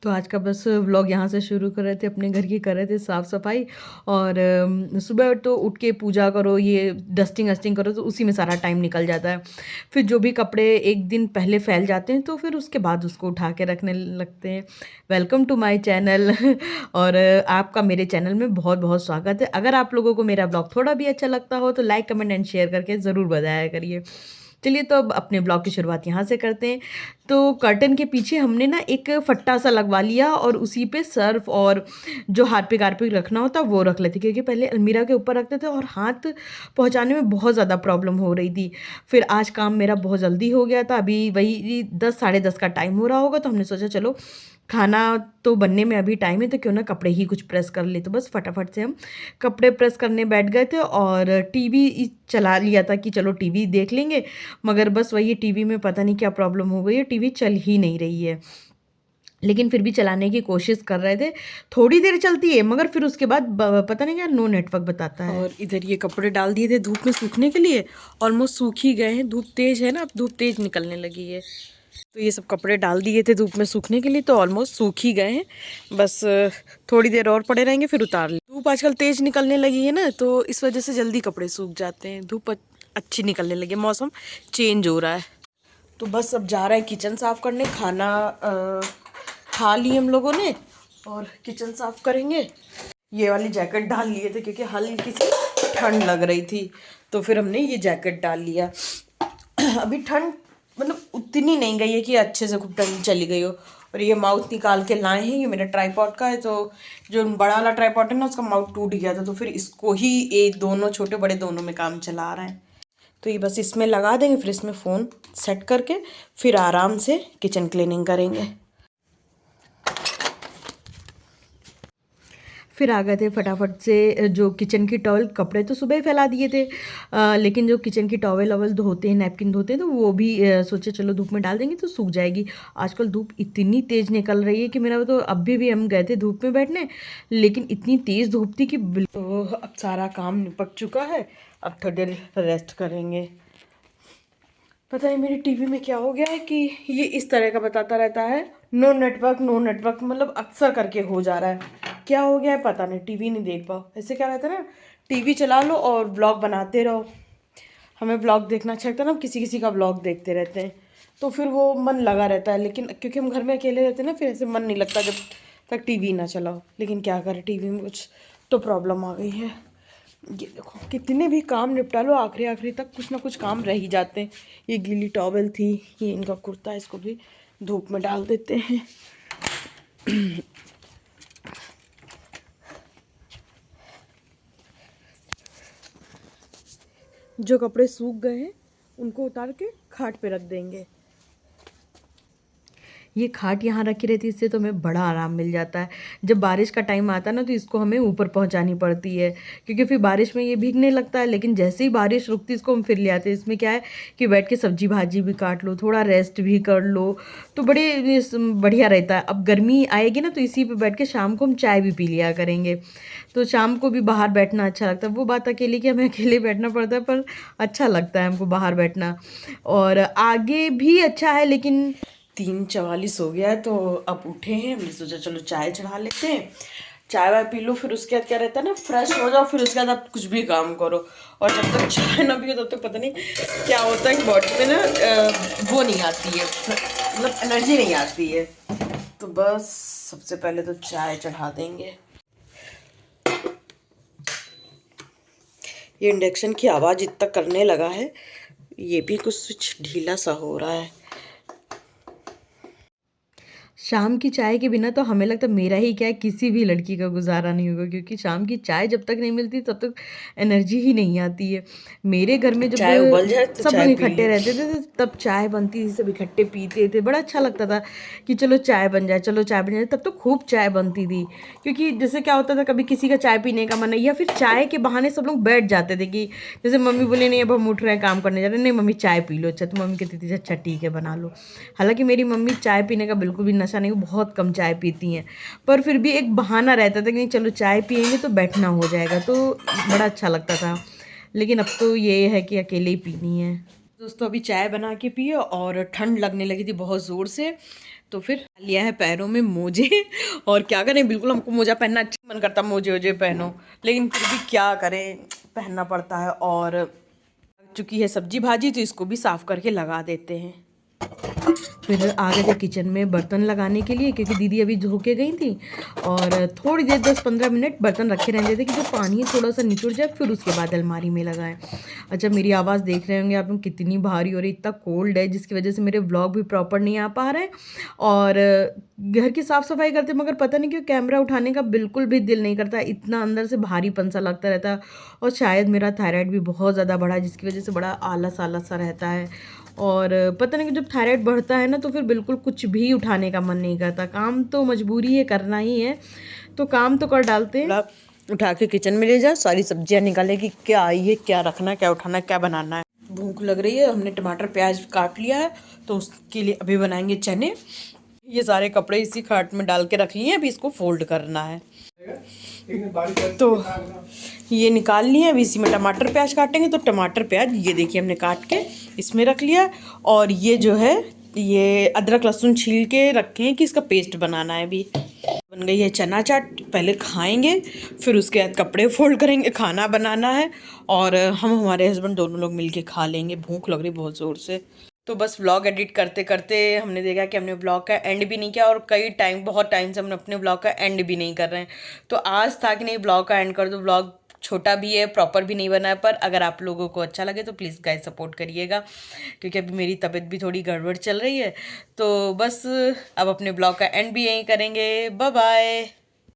तो आज का बस व्लॉग यहाँ से शुरू कर रहे थे, अपने घर की कर रहे थे साफ़ सफाई। और सुबह तो उठ के पूजा करो, ये डस्टिंग वस्टिंग करो, तो उसी में सारा टाइम निकल जाता है। फिर जो भी कपड़े एक दिन पहले फैल जाते हैं तो फिर उसके बाद उसको उठा के रखने लगते हैं। वेलकम टू माय चैनल और आपका मेरे चैनल में बहुत बहुत स्वागत है। अगर आप लोगों को मेरा ब्लॉग थोड़ा भी अच्छा लगता हो तो लाइक कमेंट एंड शेयर करके ज़रूर बताया करिए। चलिए, तो अब अपने ब्लॉग की शुरुआत यहाँ से करते हैं। तो कर्टन के पीछे हमने ना एक फट्टा सा लगवा लिया और उसी पे सर्फ और जो हार्पिक आर्पिक रखना होता वो रख लेते, क्योंकि पहले अलमीरा के ऊपर रखते थे और हाथ पहुँचाने में बहुत ज़्यादा प्रॉब्लम हो रही थी। फिर आज काम मेरा बहुत जल्दी हो गया था, अभी वही 10 साढ़े 10 का टाइम हो रहा होगा, तो हमने सोचा चलो खाना तो बनने में अभी टाइम है, तो क्यों ना कपड़े ही कुछ प्रेस कर ले। तो बस फटाफट से हम कपड़े प्रेस करने बैठ गए थे और टीवी चला लिया था कि चलो टीवी देख लेंगे। मगर बस वही टीवी में पता नहीं क्या प्रॉब्लम हो गई है, टीवी चल ही नहीं रही है। लेकिन फिर भी चलाने की कोशिश कर रहे थे, थोड़ी देर चलती है मगर फिर उसके बाद पता नहीं क्या नो नेटवर्क बताता है। और इधर ये कपड़े डाल दिए थे धूप में सूखने के लिए, ऑलमोस्ट सूख ही गए हैं। धूप तेज है ना, अब धूप तेज निकलने लगी है। तो ये सब कपड़े डाल दिए थे धूप में सूखने के लिए, तो ऑलमोस्ट सूख ही गए हैं। बस थोड़ी देर और पड़े रहेंगे फिर उतार लें। धूप आजकल तेज निकलने लगी है ना, तो इस वजह से जल्दी कपड़े सूख जाते हैं। धूप अच्छी निकलने लगी, मौसम चेंज हो रहा है। तो बस अब जा रहे हैं किचन साफ़ करने। खाना खा ली हम लोगों ने और किचन साफ़ करेंगे। ये वाली जैकेट डाल लिए थे क्योंकि हल्की सी ठंड लग रही थी, तो फिर हमने ये जैकेट डाल लिया। अभी ठंड मतलब उतनी नहीं गई है कि अच्छे से खूब ठंड चली गई हो। और ये माउथ निकाल के लाए हैं, ये मेरा ट्राईपॉड का है। तो जो बड़ा वाला ट्राईपॉड है ना, उसका माउथ टूट गया था, तो फिर इसको ही ये दोनों छोटे बड़े दोनों में काम चला रहा है। तो ये बस इसमें लगा देंगे, फिर इसमें फ़ोन सेट करके फिर आराम से किचन क्लीनिंग करेंगे। फिर आ गए थे फटाफट से। जो किचन की टॉवल, कपड़े तो सुबह ही फैला दिए थे, लेकिन जो किचन की टॉवल वॉवल धोते हैं, नैपकिन धोते हैं, तो वो भी सोचे चलो धूप में डाल देंगे तो सूख जाएगी। आजकल धूप इतनी तेज़ निकल रही है कि मेरा तो अभी भी हम गए थे धूप में बैठने, लेकिन इतनी तेज़ धूप थी कि तो अब सारा काम निपट चुका है। अब थोड़ी देर रेस्ट करेंगे। पता नहीं मेरी टीवी में क्या हो गया है कि ये इस तरह का बताता रहता है, नो नेटवर्क नो नेटवर्क, मतलब अक्सर करके हो जा रहा है। क्या हो गया है पता नहीं, टीवी नहीं देख पाओ। ऐसे क्या रहता है ना, टीवी चला लो और व्लॉग बनाते रहो। हमें व्लॉग देखना अच्छा लगता है ना, हम किसी किसी का व्लॉग देखते रहते हैं, तो फिर वो मन लगा रहता है। लेकिन क्योंकि हम घर में अकेले रहते हैं ना, फिर ऐसे मन नहीं लगता जब तक टीवी ना चलाओ। लेकिन क्या करें, टीवी में कुछ तो प्रॉब्लम आ गई है। ये देखो, कितने भी काम निपटा लो आखिरी आखिरी तक कुछ ना कुछ काम रह ही जाते हैं। ये गीली टॉवल थी, ये इनका कुर्ता, इसको भी धूप में डाल देते हैं। जो कपड़े सूख गए हैं उनको उतार के खाट पे रख देंगे। ये खाट यहाँ रखी रहती है, इससे तो हमें बड़ा आराम मिल जाता है। जब बारिश का टाइम आता है ना, तो इसको हमें ऊपर पहुँचानी पड़ती है, क्योंकि फिर बारिश में ये भीगने लगता है। लेकिन जैसे ही बारिश रुकती है, इसको हम फिर ले आते हैं। इसमें क्या है कि बैठ के सब्जी भाजी भी काट लो, थोड़ा रेस्ट भी कर लो, तो बड़े बढ़िया रहता है। अब गर्मी आएगी ना, तो इसी पे बैठ के शाम को हम चाय भी पी लिया करेंगे। तो शाम को भी बाहर बैठना अच्छा लगता है। वो बात अकेले की, हमें अकेले बैठना पड़ता है, पर अच्छा लगता है हमको बाहर बैठना। और आगे भी अच्छा है, लेकिन 3:44 हो गया है, तो अब उठे हैं। हमने सोचा चलो चाय चढ़ा लेते हैं, चाय वाय पी लो। फिर उसके बाद क्या रहता है ना, फ्रेश हो जाओ, फिर उसके बाद आप कुछ भी काम करो। और जब तक चाय ना पियो तब तक पता नहीं क्या होता है कि बॉडी में ना वो नहीं आती है, मतलब एनर्जी नहीं आती है। तो बस सबसे पहले तो चाय चढ़ा देंगे। ये इंडक्शन की आवाज़ इतना करने लगा है, ये भी कुछ ढीला सा हो रहा है। शाम की चाय के बिना तो हमें लगता है, मेरा ही क्या है, किसी भी लड़की का गुजारा नहीं होगा, क्योंकि शाम की चाय जब तक नहीं मिलती तब तक एनर्जी ही नहीं आती है। मेरे घर में जब चाय उबल जाए तो सब चाय लोग पी इकट्ठे ली। रहते थे तो तब चाय बनती थी, सब इकट्ठे पीते थे, बड़ा अच्छा लगता था कि चलो चाय बन जाए, चलो चाय बन जाए। तब तो खूब चाय बनती थी, क्योंकि जैसे क्या होता था, कभी किसी का चाय पीने का मन है, या फिर चाय के बहाने सब लोग बैठ जाते थे कि जैसे मम्मी बोले नहीं अब हम उठ रहे हैं काम करने जा रहे हैं, नहीं मम्मी चाय पी लो। अच्छा, तो मम्मी कहती थी अच्छा ठीक है बना लो। हालांकि मेरी मम्मी चाय पीने का बिल्कुल भी नशा नहीं, बहुत कम चाय पीती हैं, पर फिर भी एक बहाना रहता था कि नहीं चलो चाय पियेंगे तो बैठना हो जाएगा, तो बड़ा अच्छा लगता था। लेकिन अब तो ये है कि अकेले ही पीनी है। दोस्तों अभी चाय बना के पिए और ठंड लगने लगी थी बहुत ज़ोर से, तो फिर लिया है पैरों में मोजे और क्या करें, बिल्कुल हमको मोजा पहनना अच्छा मन करता, मोजे वोजे पहनो, लेकिन फिर भी क्या करें, पहनना पड़ता है। और चुकी है सब्जी भाजी, तो इसको भी साफ करके लगा देते हैं। फिर आ गए थे किचन में बर्तन लगाने के लिए, क्योंकि दीदी अभी धो के गई थी और थोड़ी देर 10-15 मिनट बर्तन रखे रहते थे कि जो पानी थोड़ा सा निचुड़ जाए, फिर उसके बाद अलमारी में लगाएं। अच्छा, मेरी आवाज़ देख रहे होंगे आप लोग कितनी भारी हो रही, इतना कोल्ड है जिसकी वजह से मेरे व्लॉग भी प्रॉपर नहीं आ पा रहे हैं। और घर की साफ़ सफाई करते मगर पता नहीं क्यों कैमरा उठाने का बिल्कुल भी दिल नहीं करता, इतना अंदर से भारीपन सा लगता रहता है। और शायद मेरा थायराइड भी बहुत ज़्यादा बढ़ा है, जिसकी वजह से बड़ा आलस आलस सा रहता है। और पता नहीं कि जब थायराइड बढ़ता है ना, तो फिर बिल्कुल कुछ भी उठाने का मन नहीं करता। काम तो मजबूरी है, करना ही है, तो काम तो कर डालते हैं। उठा के किचन में ले जा, सारी सब्जियां निकाले कि क्या आई है, क्या रखना है, क्या उठाना है, क्या बनाना है। भूख लग रही है, हमने टमाटर प्याज काट लिया है, तो उसके लिए अभी बनाएंगे चने। ये सारे कपड़े इसी खाट में डाल के रख लिए हैं, अभी इसको फोल्ड करना है। तो ये निकाल लिए, अभी इसी में टमाटर प्याज काटेंगे। तो टमाटर प्याज ये देखिए हमने काट के इसमें रख लिया, और ये जो है ये अदरक लहसुन छील के रखे हैं कि इसका पेस्ट बनाना है। अभी बन गई है चना चाट, पहले खाएंगे, फिर उसके बाद कपड़े फोल्ड करेंगे, खाना बनाना है, और हम हमारे हस्बैंड दोनों लोग मिलके खा लेंगे। भूख लग रही बहुत ज़ोर से। तो बस व्लॉग एडिट करते करते हमने देखा कि हमने व्लॉग का एंड भी नहीं किया, और बहुत टाइम से हम अपने व्लॉग का एंड भी नहीं कर रहे हैं। तो आज था कि नहीं व्लॉग का एंड कर दो। व्लॉग छोटा भी है, प्रॉपर भी नहीं बना है, पर अगर आप लोगों को अच्छा लगे तो प्लीज़ गाइस सपोर्ट करिएगा, क्योंकि अभी मेरी तबीयत भी थोड़ी गड़बड़ चल रही है। तो बस अब अपने ब्लॉग का एंड भी यहीं करेंगे। Bye bye.